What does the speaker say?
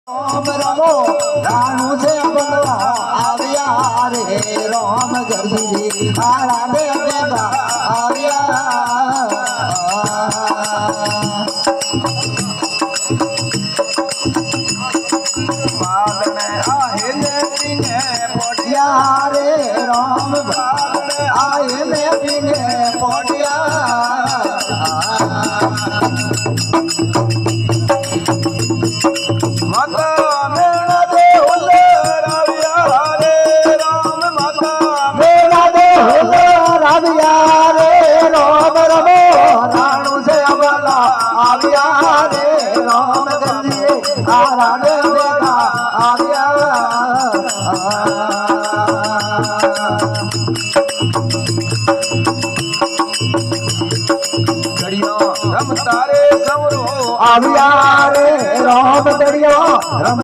राम रमो राणू से बंगला आविया रे राम गरी आरा दे बेबा आविया बाद में आए ने पीने पोटिया रे राम बाद में आए ने पीने पोटिया आविया रे राम दरिया